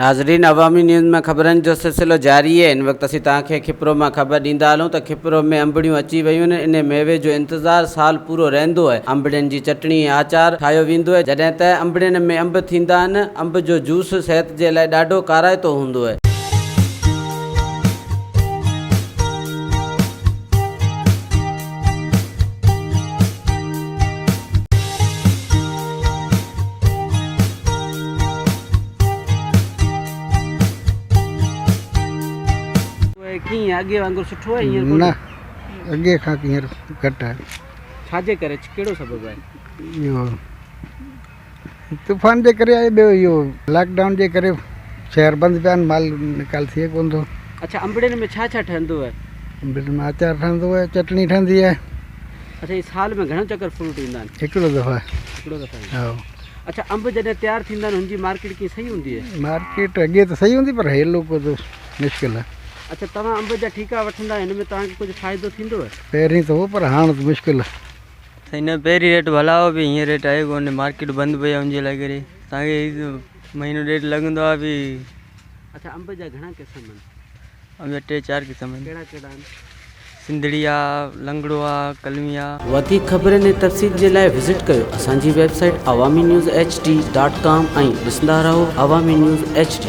नाज़रीन, अवामी न्यूज़ में ख़बरनि जो सिलसिलो जारी है। इन वक्त असीं तव्हांखे खिपरो में ख़बर ॾींदा हलूं त खिपरो में अंबड़ियूं अची वियूं आहिनि। इन मेवे जो इंतज़ार साल पूरो रहंदो आहे। अंबड़ियुनि जी चटणी आचार ठाहियो वेंदो आहे। जॾहिं त अंबड़ियुनि में अंब थींदा आहिनि। अंब जो जूस सिहत जे लाइ ॾाढो काराइतो हूंदो आहे। कीअं अॻे वांगुरु सुठो आहे हींअर न अॻे खां हींअर घटि आहे। छाजे करे, कहिड़ो सबबु आहे? इहो तूफ़ान जे करे आहे, ॿियो इहो लॉकडाउन जे करे शहर बंदि पिया आहिनि, माल निकाल थिए कोन थो। अच्छा, अंबड़ियुनि में छा छा ठहंदो आहे? अंबड़ियुनि में अचार ठहंदो आहे, चटणी ठहंदी आहे। अच्छा, ये साल में घणो चकर फ्रूट ईंदा आहिनि? हिकिड़ो दफ़ा। हिकिड़ो दफ़ा? हा। अच्छा, अंब जॾहिं तयारु थींदा आहिनि हुनजी मार्केट कीअं सही हूंदी आहे? मार्केट अॻे त सही हूंदी, पर हेलो को त मुश्किल आहे। अच्छा, तव्हां अंब जा ठीका वठंदा, हिन में तव्हांखे कुझु फ़ाइदो थींदो आहे? पहिरीं त हो, पर हाणे त मुश्किल आहे। हिन पहिरीं रेट भला हो, बि हीअं रेट आहे कोन्हे, मार्केट बंदि पई आहे हुनजे लाइ करे तव्हांखे महीनो ॾेढ लॻंदो आहे बि। अच्छा, अंब जा घणा क़िस्म आहिनि? अंब जा 3-4 क़िस्म आहिनि। कहिड़ा कहिड़ा आहिनि? सिंधड़ी आहे, लंगड़ो आहे, कलमी आहे। वधीक ख़बरनि ऐं तफ़सील जे लाइ विज़िट कयो असांजी वेबसाइट awamiNewsHD.com ऐं ॾिसंदा रहो अवामी न्यूज़ HD।